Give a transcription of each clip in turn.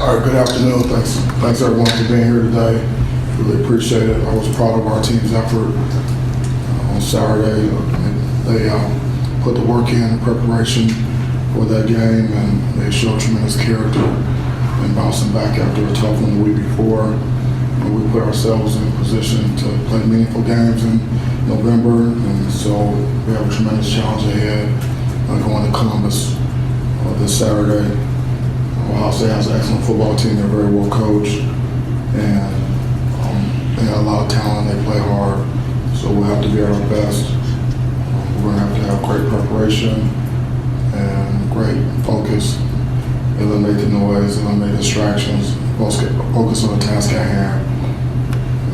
All right, good afternoon. Thanks everyone for being here today. Really appreciate it. I was proud of our team's effort on Saturday. They put the work in preparation for that game, and they showed tremendous character and bouncing back after a tough one the week before. And we put ourselves in position to play meaningful games in November, and so we have a tremendous challenge ahead going to Columbus this Saturday. Ohio State has an excellent football team. They're very well coached, and they have a lot of talent. They play hard, so we'll have to be at our best. We're going to have great preparation and great focus. Eliminate the noise, eliminate distractions, focus on the task at hand.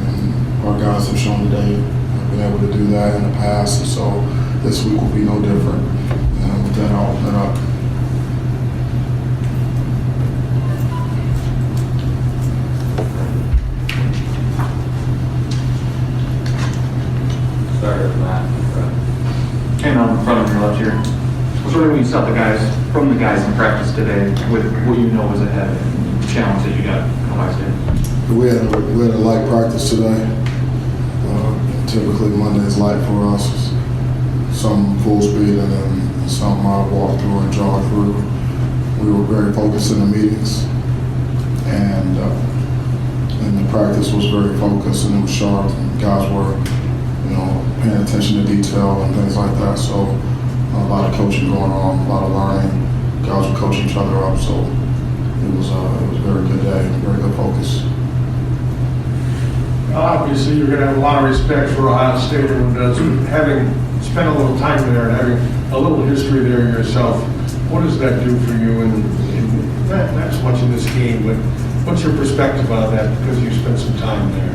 And our guys have shown today have been able to do that in the past, and so this week will be no different. And with that, I'll open it up. Sorry, Matt. And on front of your left here. I was wondering when you saw the guys in practice today with what you know was ahead and the challenge that you got in Ohio State. We had a light practice today. Typically Monday is light for us. Some full speed and then some walk through and jog through. We were very focused in the meetings, and the practice was very focused and it was sharp. Guys were, paying attention to detail and things like that. So a lot of coaching going on, a lot of learning. Guys were coaching each other up. So it was a very good day, very good focus. Obviously, you're going to have a lot of respect for Ohio State, and having spent a little time there and having a little history there yourself, what does that do for you? And not so much in this game, but what's your perspective on that because you spent some time there?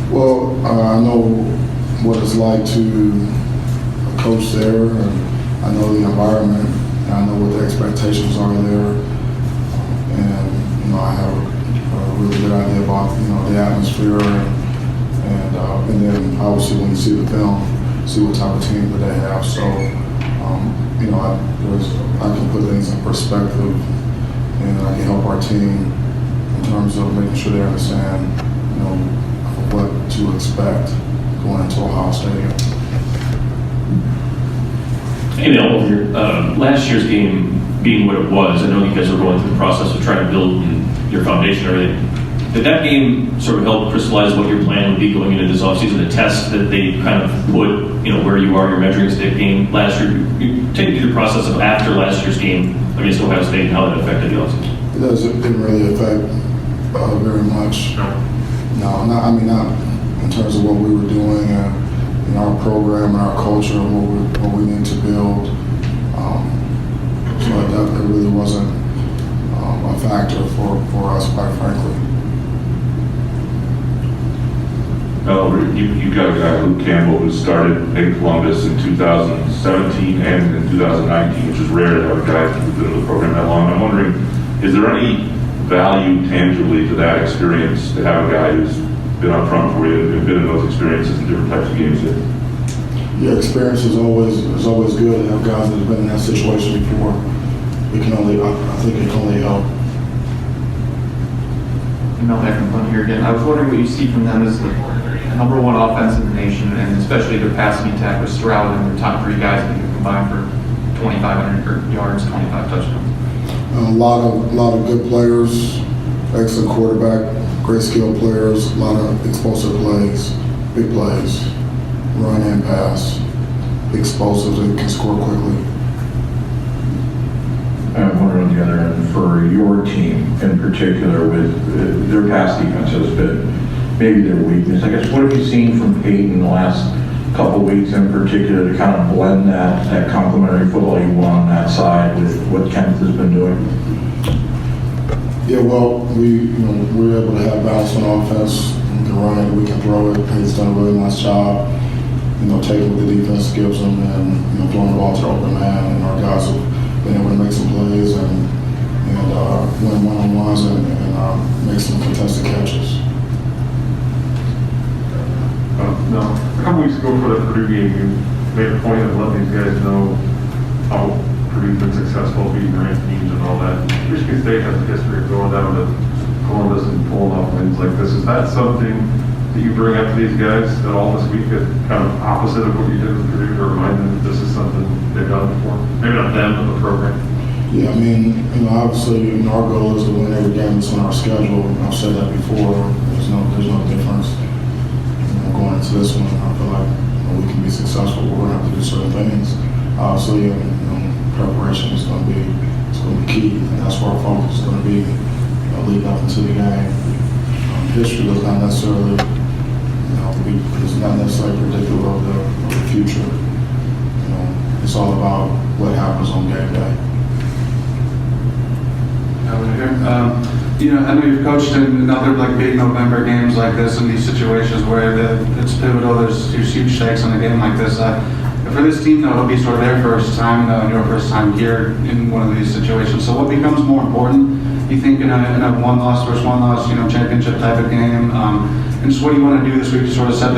Well, I know what it's like to coach there, and I know the environment, and I know what the expectations are there, and I have a really good idea about the atmosphere, and then obviously when you see the film, see what type of team that they have. So I can put things in perspective, and I can help our team in terms of making sure they understand what to expect going into Ohio Stadium. Hey Mel, last year's game being what it was, I know you guys were going through the process of trying to build your foundation and everything. Did that game sort of help crystallize what your plan would be going into this offseason, the test that they kind of put, where you are, your measuring stick game last year? You take me through the process of after last year's game against Ohio State and how that affected the offseason. It didn't really affect very much. No, not in terms of what we were doing and our program and our culture and what we need to build. So that really wasn't a factor for us, quite frankly. You got a guy, Luke Campbell, who started in Columbus in 2017 and in 2019, which is rare to have a guy who's been in the program that long. I'm wondering, is there any value tangibly to that experience to have a guy who's been up front for you and been in those experiences in different types of games yet? Yeah, experience is always good to have guys that have been in that situation before. I think it can only help. Mel Tucker in front here again. I was wondering what you see from them as the number one offense in the nation, and especially their passing attack with Stroud and their top three guys that you combined for 2,500 yards, 25 touchdowns. A lot of good players, excellent quarterback, great skill players, a lot of explosive plays, big plays, run and pass, explosive that can score quickly. I'm wondering on the other end, for your team in particular, with their pass defense has been maybe their weakness. I guess, what have you seen from Peyton the last couple weeks in particular to kind of blend that complementary football you want on that side with what Kent has been doing? Yeah, well, we're able to have balance on offense. We can run it, we can throw it. Peyton's done a really nice job, taking what the defense gives them and throwing the ball to the open man. And our guys have been able to make some plays and win one-on-ones and make some contested catches. No, a couple weeks ago for the Purdue game, you made a point of letting these guys know how pretty been successful beating ranked teams and all that. Michigan State has a history of going down to Columbus and pulling off wins like this. Is that something that you bring up to these guys at all this week, that kind of opposite of what you did with Purdue, to remind them that this is something they've done before? Maybe not them, but the program. Yeah, I mean, obviously, our goal is to win every game that's on our schedule. I've said that before. There's no difference. Going into this one, I feel like we can be successful. We're going to have to do certain things. Obviously, preparation is going to be key, and that's where our focus is going to be leading up into the game. History does not necessarily, it's not necessarily predictive of the future. It's all about what happens on game day. I know you've coached in other big November games like this, in these situations where it's pivotal. There's huge stakes in a game like this. For this team, though, it'll be sort of their first time, your first time here in one of these situations. So what becomes more important, you think, in a one-loss versus one-loss, championship type of game? And just what do you want to do this week to sort of set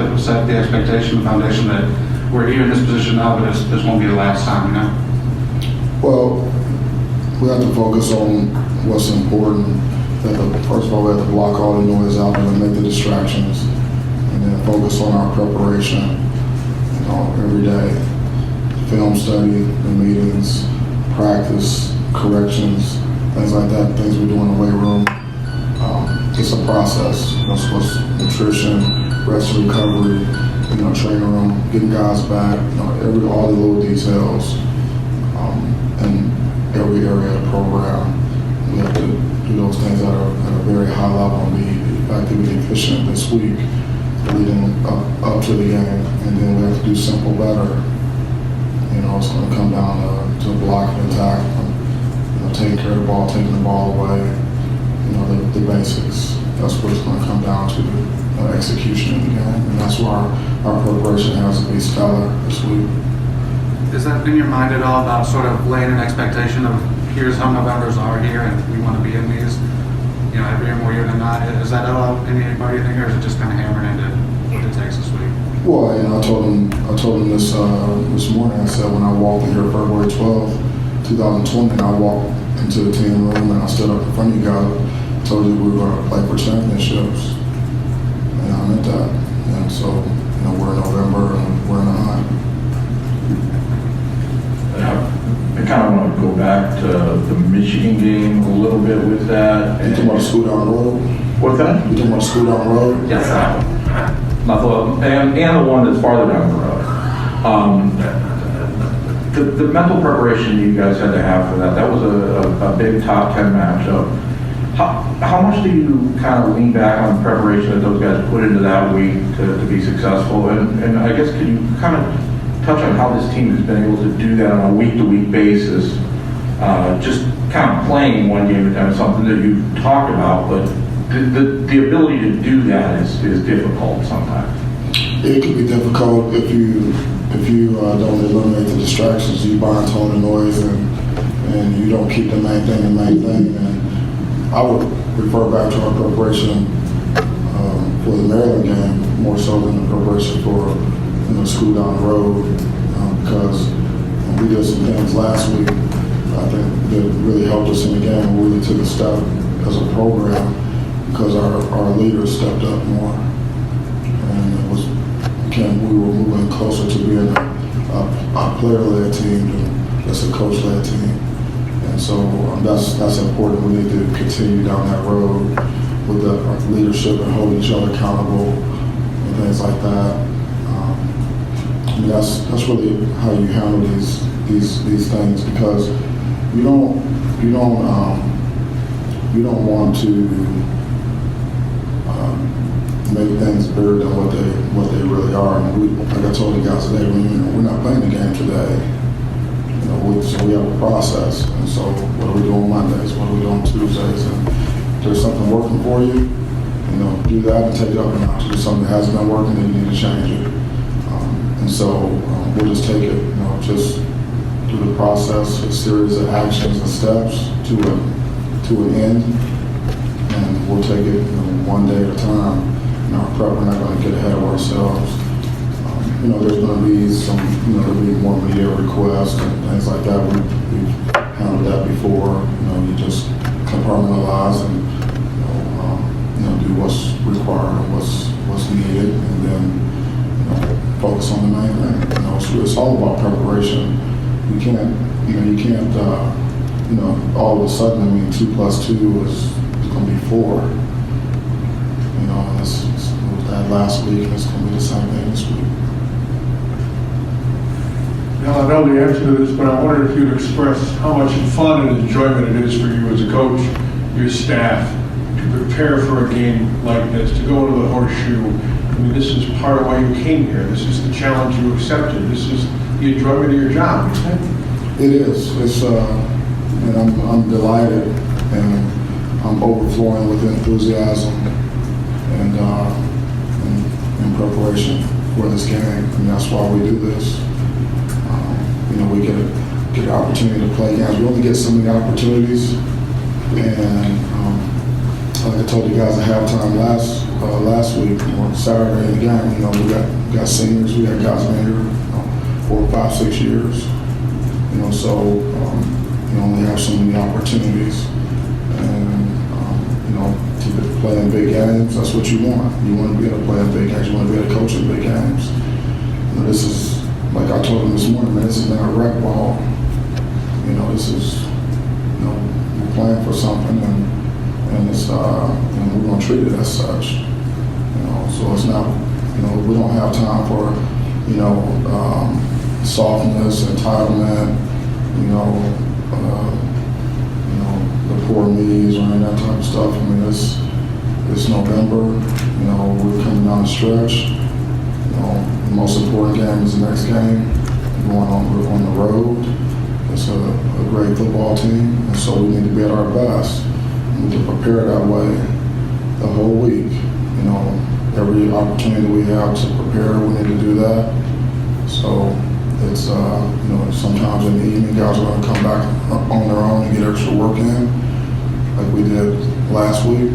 the expectation, the foundation that we're here in this position now, but this won't be the last time, Well, we have to focus on what's important. First of all, we have to block all the noise out there and make the distractions, and then focus on our preparation every day. Film study, the meetings, practice, corrections, things like that, things we do in the weight room. It's a process. What's nutrition, rest and recovery, training room, getting guys back, all the little details in every area of the program. We have to do those things at a very high level and be effectively efficient this week, leading up to the game. And then we have to do simple better. It's going to come down to blocking and tackling, taking care of the ball, taking the ball away, the basics. That's what it's going to come down to, execution in the game. And that's why our preparation has to be stellar this week. Is that in your mind at all about sort of laying an expectation of here's how Novembers are here and we want to be in these, every year more year than not? Is that at all in anybody, you think, or is it just kind of hammered into what it takes this week? Well, I told him this morning. I said when I walked in here February 12th, 2020, and I walked into the team room and I stood up in front of you guys, I told you we were going to play for championships, and I meant that. And so, we're in November and we're in the hunt. I kind of want to go back to the Michigan game a little bit with that. You talking about the school down the road? What's that? You talking about the school down the road? Yes, that one. Not the one, and the one that's farther down the road. The mental preparation you guys had to have for that was a big top 10 matchup. How much do you kind of lean back on the preparation that those guys put into that week to be successful? And I guess could you kind of touch on how this team has been able to do that on a week-to-week basis, just kind of playing one game at a time, something that you've talked about, but the ability to do that is difficult sometimes. It can be difficult if you don't eliminate the distractions. You bind tone the noise and you don't keep the main thing the main thing. And I would refer back to our preparation for the Maryland game more so than the preparation for school down the road, because we did some things last week I think that really helped us in the game. We really took a step as a program because our leaders stepped up more, and it was we were moving closer to being a player-led team than just a coach-led team. And so that's important. We need to continue down that road with the leadership and holding each other accountable and things like that. I mean, that's really how you handle these things, because you don't want to make things bigger than what they really are. And like I told the guys today, we're not playing the game today. So we have a process. And so what are we doing Mondays? What are we doing Tuesdays? And if there's something working for you, do that and take it up a notch. If there's something that hasn't been working, then you need to change it. And so we'll just take it, just through the process, a series of actions and steps to an end, and we'll take it one day at a time. We're not going to get ahead of ourselves. there's going to be some, there'll be more media requests and things like that. We've handled that before. You just compartmentalize and, do what's required and what's needed, and then, focus on the main thing. It's all about preparation. You can't, all of a sudden, 2 + 2 is going to be 4. And it was that last week, and it's going to be the same thing this week. Now, I know the answer to this, but I wondered if you'd express how much fun and enjoyment it is for you as a coach, your staff, to prepare for a game like this, to go into the horseshoe. This is part of why you came here. This is the challenge you accepted. This is the enjoyment of your job, isn't it? It is. It's, and I'm delighted, and I'm overflowing with enthusiasm and preparation for this game. And that's why we do this. We get an opportunity to play games. We only get so many opportunities, and like I told you guys at halftime last week, on Saturday in the game, we got seniors, we got guys been here 4, 5, 6 years. So you only have so many opportunities, and to play in big games, that's what you want. You want to be able to play in big games. You want to be able to coach in big games. This is, like I told them this morning, man, this is not a rec ball. This is, we're playing for something, and it's, and we're going to treat it as such. So it's not, we don't have time for, softness, entitlement, the poor me's or any of that type of stuff. It's November, we're coming down the stretch. The most important game is the next game. We're on the road. It's a great football team, and so we need to be at our best. We need to prepare that way the whole week. Every opportunity we have to prepare, we need to do that. So it's, sometimes in the evening, guys are going to come back on their own and get extra work in, like we did last week.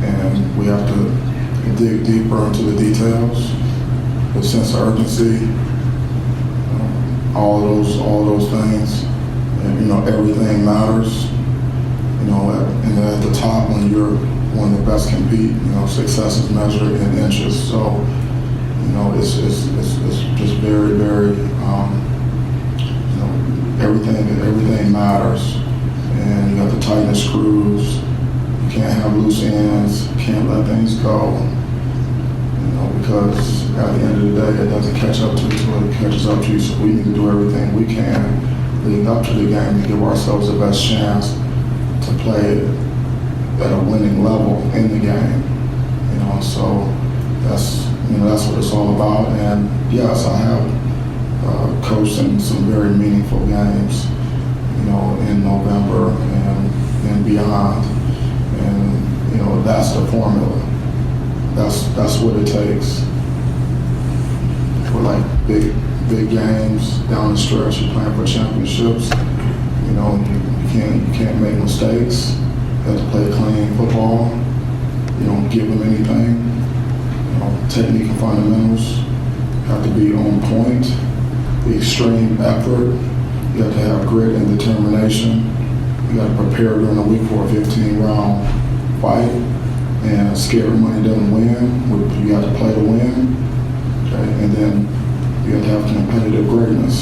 And we have to dig deeper into the details, the sense of urgency, all those things. And, everything matters. And at the top, when you're one of the best compete, success is measured in inches. So, it's just very, very, everything matters. And you have to tighten the screws. You can't have loose ends. You can't let things go. Because at the end of the day, it doesn't catch up to you until it catches up to you. So we need to do everything we can leading up to the game to give ourselves the best chance to play at a winning level in the game. So that's what it's all about. And yes, I have coached in some very meaningful games, in November and beyond. And that's the formula. That's what it takes for like big games down the stretch. You're playing for championships. You can't make mistakes. You have to play clean football. You don't give them anything. Technique and fundamentals have to be on point. The extreme effort. You have to have grit and determination. You got to prepare during the week for a 15-round fight. And scary money doesn't win. You have to play to win. Okay? And then you have to have competitive greatness.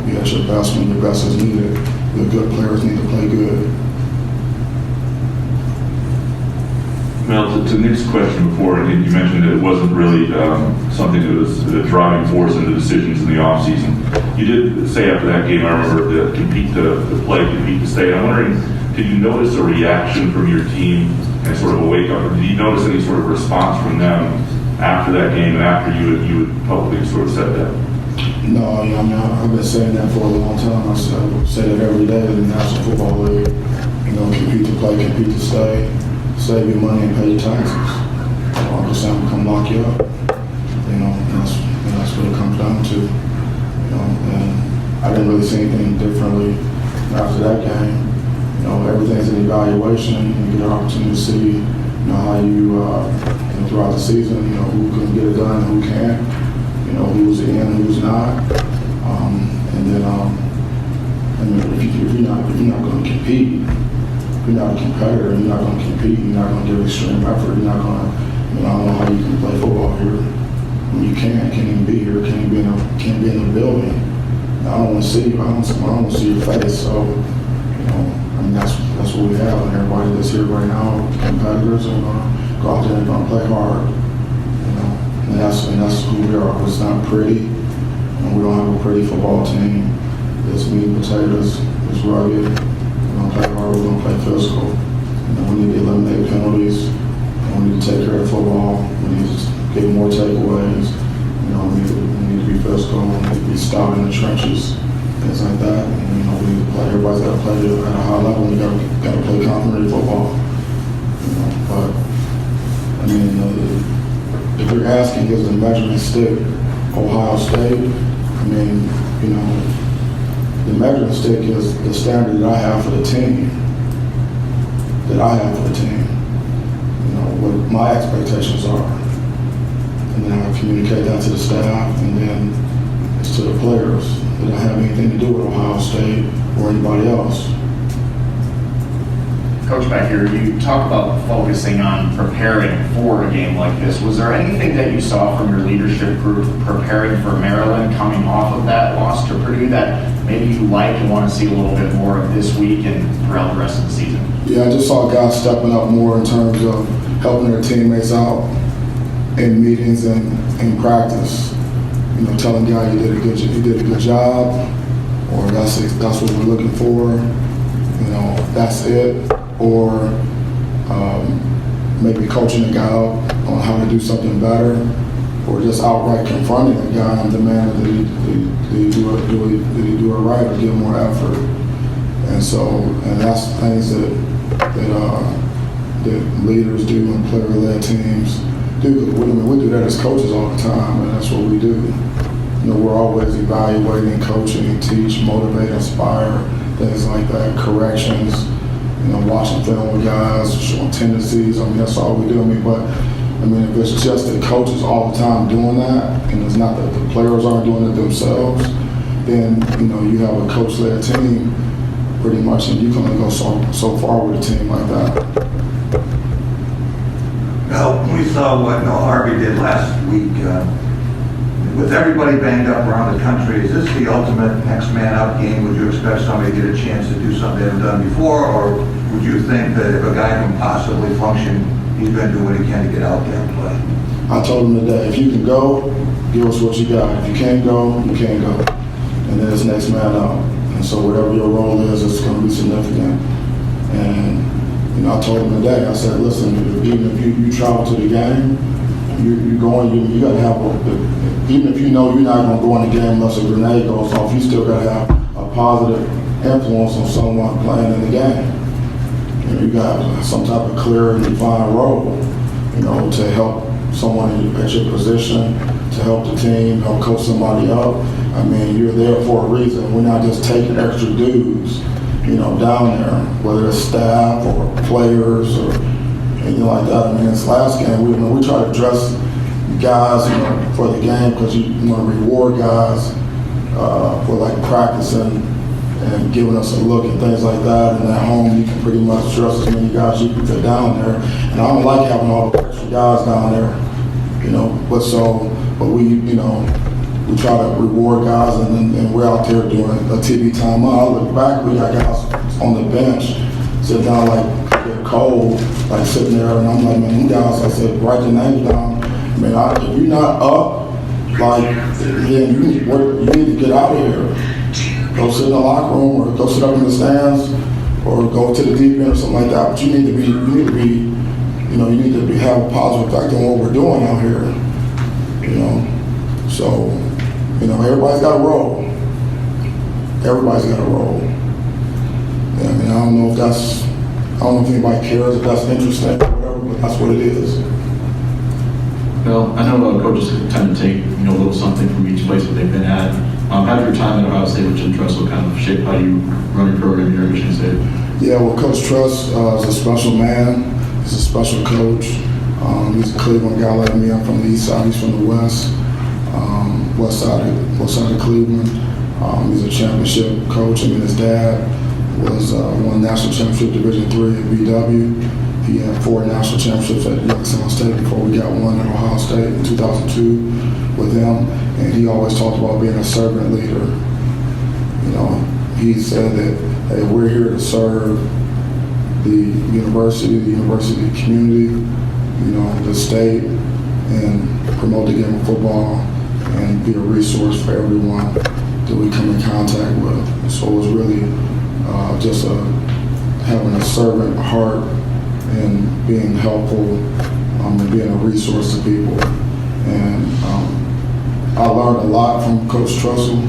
Be at your best when your best is needed. The good players need to play good. Mel, to Nick's question before, and you mentioned that it wasn't really something that was the driving force in the decisions in the offseason. You did say after that game, I remember, to compete to play, compete to stay. And I'm wondering, did you notice a reaction from your team and sort of a wake up? Or did you notice any sort of response from them after that game and after you had publicly sort of said that? No, I've been saying that for a long time. I say that every day in the National Football League. Compete to play, compete to stay. Save your money and pay your taxes. I'm just saying, come lock you up. That's what it comes down to. And I didn't really see anything differently after that game. Everything's an evaluation. You get an opportunity to see, how you know, throughout the season, you know, who can get it done and who can't, you know, who's in, who's not. And then, I mean, if you're not going to compete, if you're not a competitor, you're not going to compete, you're not going to give extreme effort, you're not going to, you know, I don't know how you can play football here. When you can't even be here, can't be in the building. I don't want to see you. I don't want to see your face. So, you know, I mean, that's what we have. And everybody that's here right now, competitors, are going to go out there and going to play hard. You know, and that's who we are. It's not pretty, and we don't have a pretty football team. It's meat and potatoes. It's rugged. We're going to play hard. We're going to play physical. You know, we need to eliminate penalties. And we need to take care of football. We need to get more takeaways. You know, we need to be physical. We need to be stout in the trenches, things like that. And, you know, we need to play. Everybody's got to play at a high level. We got to play complimentary football. You know, but I mean, if you're asking, is the measuring stick Ohio State? I mean, you know, the measuring stick is the standard that I have for the team. You know, what my expectations are. And then I communicate that to the staff, and then it's to the players. It don't have anything to do with Ohio State or anybody else. Coach, back here, you talk about focusing on preparing for a game like this. Was there anything that you saw from your leadership group preparing for Maryland coming off of that loss to Purdue that maybe you like and want to see a little bit more of this week and throughout the rest of the season? Yeah, I just saw guys stepping up more in terms of helping their teammates out in meetings and in practice. You know, telling guys you did a good job, or that's what we're looking for. You know, that's it. Or maybe coaching a guy out on how to do something better, or just outright confronting a guy and demanding that he do it right or give more effort. And that's things that leaders do and player-led teams do. We do that as coaches all the time, and that's what we do. You know, we're always evaluating, coaching, teach, motivate, inspire, things like that, corrections. You know, watching film with guys, showing tendencies. I mean, that's all we do. If it's just the coaches all the time doing that, and it's not that the players aren't doing it themselves, then, you know, you have a coach-led team pretty much, and you can only go so far with a team like that. Well, we saw what Harvey did last week. With everybody banged up around the country, is this the ultimate next man up game? Would you expect somebody to get a chance to do something they haven't done before, or would you think that if a guy can possibly function, he's going to do what he can to get out there and play? I told him today, if you can go, give us what you got. If you can't go, you can't go. And then it's next man up. And so whatever your role is, it's going to be significant. And, you know, I told him today, I said, listen, even if you travel to the game, you got to have even if you know you're not going to go in the game unless a grenade goes off, you still got to have a positive influence on someone playing in the game. You know, you got some type of clear and defined role, you know, to help someone at your position, to help the team, help coach somebody up. I mean, you're there for a reason. We're not just taking extra dudes, you know, down there, whether it's staff or players or anything like that. I mean, this last game, we try to dress guys, you know, for the game because you want to reward guys for like practicing and giving us a look and things like that. And at home, you can pretty much dress as many guys you can fit down there. And I don't like having all the extra guys down there, you know. But we, you know, we try to reward guys, and we're out there doing a TV timeout. I look back, we got guys on the bench sitting down like they're cold, like sitting there, and I'm like, man, them guys, I said, write your names down. Man, if you're not up, like, then you need to get out of here. Go sit in the locker room, or go sit up in the stands, or go to the deep end or something like that. But you need to have a positive effect on what we're doing out here. You know, so, you know, everybody's got a role. Everybody's got a role. Yeah, I mean, I don't know if anybody cares, if that's interesting or whatever, but that's what it is. Well, I know coaches tend to take, you know, a little something from each place that they've been at. How did your time at Ohio State with Jim Tressel kind of shape how you run your program here at Michigan State? Yeah, well, Coach Truss is a special man, He's a special coach. He's a Cleveland guy like me. I'm from the east side. He's from the west side of Cleveland. He's a championship coach. I mean, his dad was won national championship Division III at BW. He had 4 national championships at Youngstown State before we got one at Ohio State in 2002 with him. And he always talked about being a servant leader. You know, he said that, hey, we're here to serve the university community, you know, the state, and promote the game of football and be a resource for everyone that we come in contact with. So it was really just having a servant heart and being helpful and being a resource to people. And I learned a lot from Coach Trussell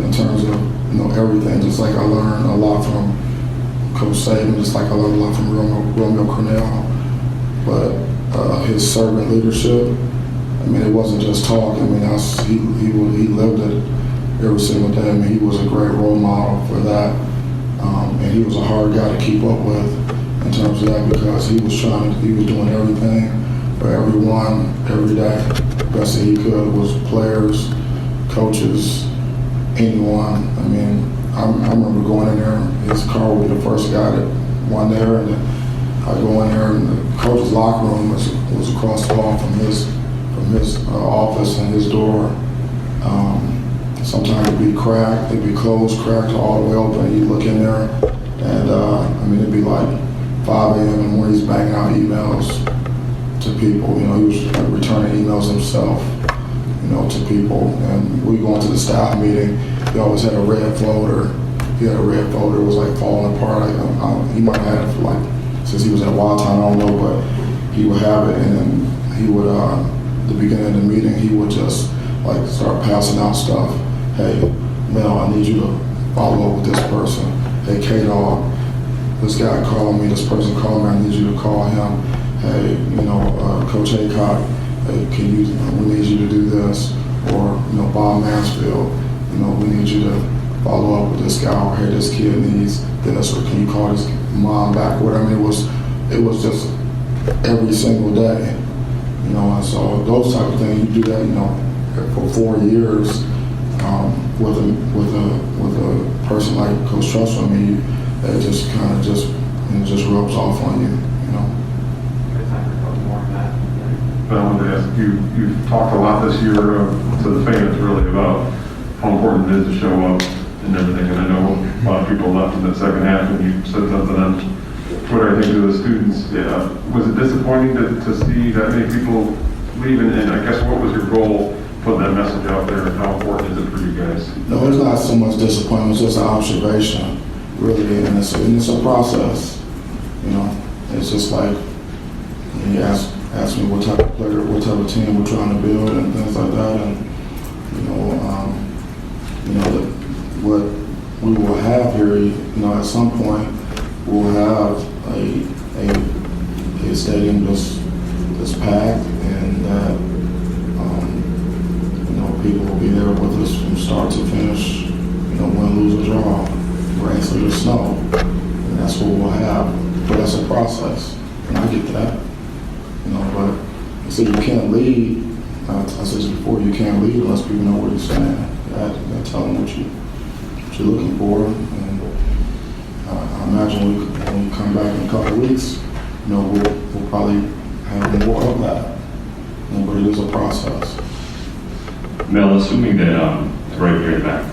in terms of, you know, everything. Just like I learned a lot from Coach Saban, just like I learned a lot from Romeo Cornell. But his servant leadership, I mean, it wasn't just talk. I mean, he lived it every single day. I mean, he was a great role model for that. And he was a hard guy to keep up with in terms of that, because he was doing everything for everyone, every day. Best that he could was players, coaches, anyone. I mean, I remember going in there, his car would be the first guy that went there, and I'd go in there, and the coach's locker room was across the hall from his office and his door. Sometimes it'd be cracked, it'd be closed, cracked all the way open. You'd look in there, and I mean, it'd be like 5 a.m. in the morning. He's banging out emails to people. You know, he was returning emails himself, you know, to people. And we go into the staff meeting. He always had a red folder. He had a red folder. It was like falling apart. He might have had it for like since he was at Wild Time. I don't know, but he would have it, and then he would. At the beginning of the meeting, he would just like start passing out stuff. Hey, Mel, I need you to follow up with this person. Hey, K-Dog, this guy called me, this person called me, I need you to call him. Hey, you know, Coach Aycock, hey, we need you to do this. Or, you know, Bob Mansfield, you know, we need you to follow up with this guy. Or, hey, this kid needs this. Or can you call his mom back? Or whatever. I mean, it was just every single day. You know, and so those type of things, you do that, you know, for 4 years. With a person like Coach Trussell, I mean, it just kind of just rubs off on you, you know. But I wanted to ask you, you've talked a lot this year to the fans really about how important it is to show up and everything. And I know a lot of people left in the second half, and you said something on Twitter, I think, to the students. Yeah. Was it disappointing to see that many people leave? And I guess what was your goal putting that message out there, and how important is it for you guys? No, it's not so much disappointment, it's just an observation, really, and it's a process, you know. It's just like, you ask me what type of player, what type of team we're trying to build and things like that, and, what we will have here, you know, at some point, we'll have a stadium that's packed, and that, people will be there with us from start to finish, you know, win, lose, or draw, rain, sleet, or snow. And that's what we'll have. But that's a process, and I get that. You know, but I said you can't lead. I said this before, you can't lead unless people know what you're saying. You got to tell them what you're looking for. And I imagine when we come back in a couple of weeks, you know, we'll probably have more of that. You know, but it is a process. Mel, assuming that, right here in the back,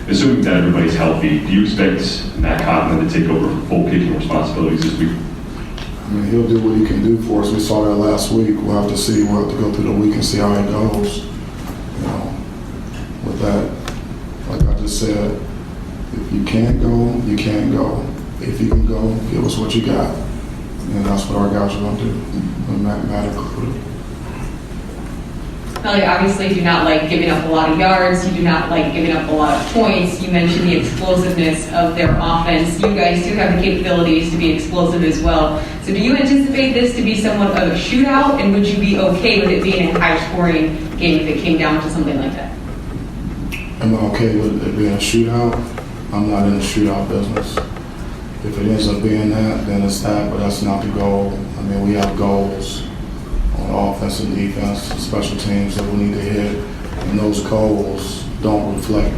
assuming that everybody's healthy, do you expect Matt Coughlin to take over full kicking responsibilities this week? I mean, he'll do what he can do for us. We saw that last week. We'll have to see. We'll have to go through the week and see how it goes. You know, with that, like I just said, if you can't go, you can't go. If you can go, give us what you got. And that's what our guys are going to do. And Matt included. Mel, you obviously do not like giving up a lot of yards. You do not like giving up a lot of points. You mentioned the explosiveness of their offense. You guys do have the capabilities to be explosive as well. So do you anticipate this to be somewhat of a shootout? And would you be okay with it being a high-scoring game if it came down to something like that? Am I okay with it being a shootout? I'm not in the shootout business. If it ends up being that, then it's that, but that's not the goal. I mean, we have goals on offense and defense, special teams that we need to hit, and those goals don't reflect,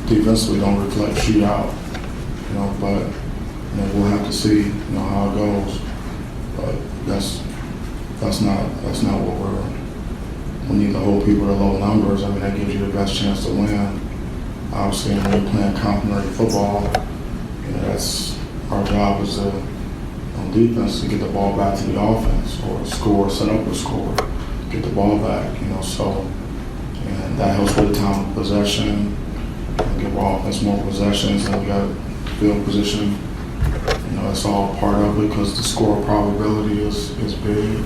defensively don't reflect shootout, but, we'll have to see, how it goes. But that's not what we need to hold people to low numbers. I mean, that gives you the best chance to win. Obviously, when we're playing complementary football, that's our job is on defense to get the ball back to the offense or score, set up a score, get the ball back, and that helps with the time of possession, and give our offense more possessions, and we got field position. That's all part of it because the score probability is big.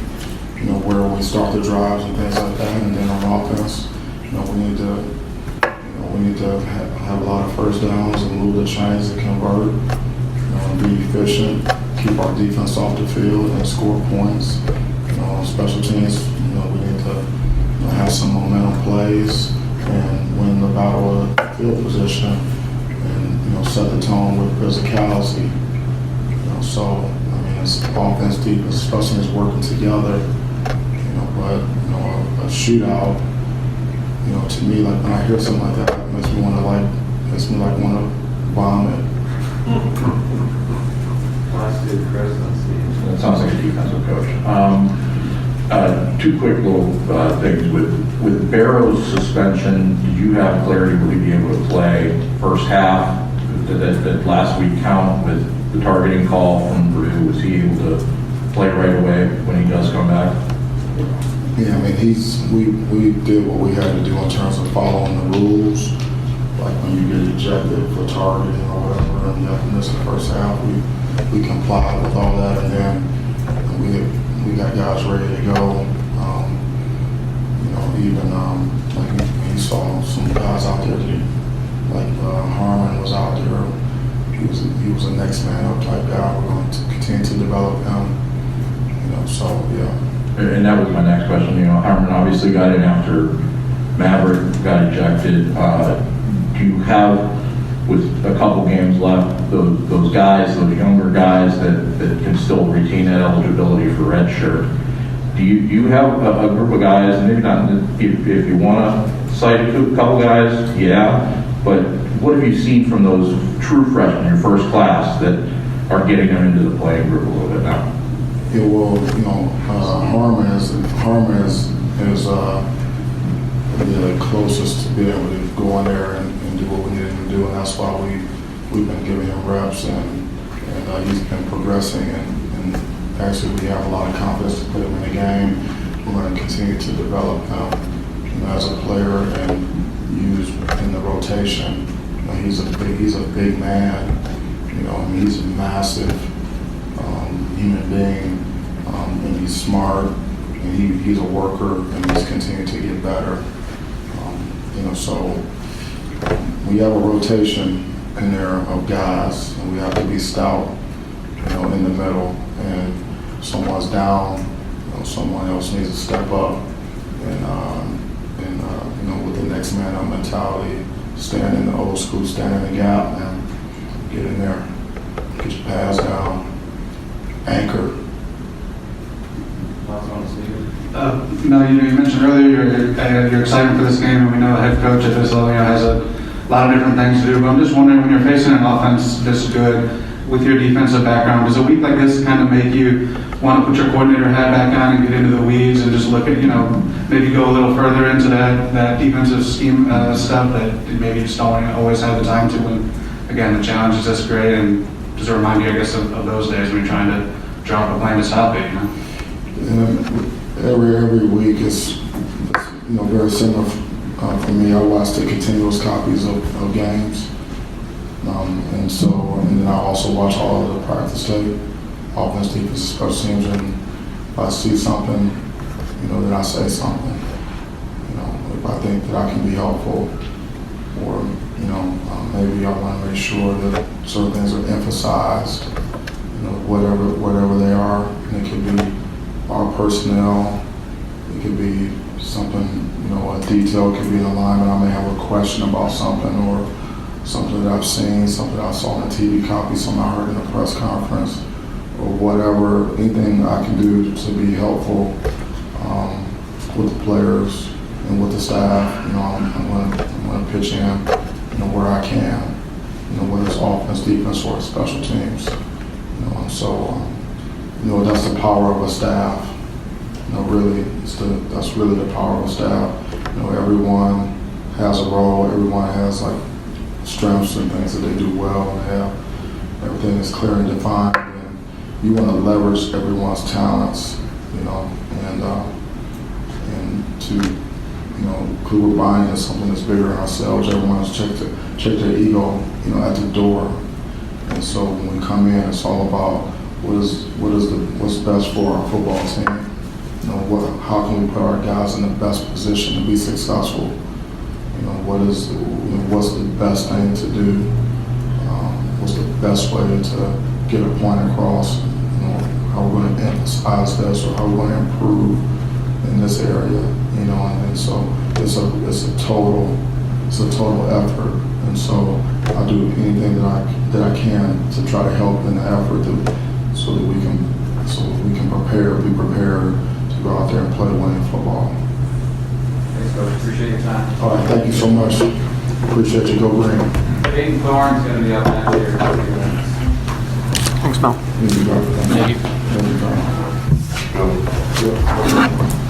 Where we start the drives and things like that, and then on offense, we need to have a lot of first downs and move the chains and convert, and be efficient, keep our defense off the field and score points. On special teams, we need to have some momentum plays and win the battle of field position, and set the tone with physicality. So I mean, it's offense, defense, special teams working together. But a shootout, to me, like when I hear something like that, it makes me want to vomit. That sounds like a defensive coach. Two quick little things. With Barrow's suspension, did you have clarity? Will he be able to play first half? Did that last week count with the targeting call from Purdue? Was he able to play right away when he does come back? Yeah, I mean, we did what we had to do in terms of following the rules. Like when you get ejected for targeting or whatever, and you have to miss the first half, we complied with all that, and then we got guys ready to go. Even like you saw some guys out there, like Harmon was out there. He was a next man up type guy. We're going to continue to develop him. So yeah. And that was my next question. Harmon obviously got in after Maverick got ejected. Do you have, with a couple games left, those guys, those younger guys that can still retain that eligibility for red shirt? Do you have a group of guys, maybe not, if you want to cite a couple guys, yeah, but what have you seen from those true freshmen, your first class, that are getting them into the playing group a little bit now? Yeah, well, Harmon is the closest to being able to go in there and do what we need him to do, and that's why we've been giving him reps, and he's been progressing, and actually we have a lot of confidence to put him in the game. We're going to continue to develop him as a player and use in the rotation. He's a big man. He's a massive human being, and he's smart, and he's a worker, and he's continuing to get better. So we have a rotation in there of guys, and we have to be stout, in the middle. And if someone's down, someone else needs to step up, and with the next man up mentality, stand in the old school, stand in the gap, and get in there, get your pass down, anchor. No, you mentioned earlier your excitement for this game, and we know the head coach at this level has a lot of different things to do. But I'm just wondering, when you're facing an offense this good with your defensive background, does a week like this kind of make you want to put your coordinator hat back on and get into the weeds and just look at, maybe go a little further into that defensive scheme stuff that maybe you just don't always have the time to? And again, the challenge is just great, and just a reminder, I guess, of those days when you're trying to draw up a plan to stop it. Every week is very similar for me. I watch the continuous copies of games, and then I also watch all of the practice tape, offense, defense, special teams, and if I see something, then I say something. If I think that I can be helpful, or maybe I want to make sure that certain things are emphasized, whatever they are, and it could be our personnel, it could be something, a detail, it could be an alignment. I may have a question about something, or something that I've seen, something I saw on the TV copy, something I heard in a press conference, or whatever, anything I can do to be helpful with the players and with the staff. You know, I'm going to pitch in, you know, where I can, you know, whether it's offense, defense, or special teams. You know, and so, you know, that's the power of a staff. You know, really, that's really the power of a staff. You know, everyone has a role. Everyone has like strengths and things that they do well, and have everything is clear and defined. And you want to leverage everyone's talents, you know, and to, you know, because we're buying into something that's bigger than ourselves. Everyone's check their ego, you know, at the door. And so when we come in, it's all about what's best for our football team. You know, how can we put our guys in the best position to be successful? You know, what's the best thing to do? What's the best way to get a point across? You know, how we're going to emphasize this, or how we're going to improve in this area. You know, and so it's a total effort. And so I do anything that I can to try to help in the effort so that we can be prepared to go out there and play winning football. Thanks, Coach. Appreciate your time. All right, thank you so much. Appreciate you. Go Green. Peyton Thorne's going to be up next year. Thanks, Mel. Thank you. Go.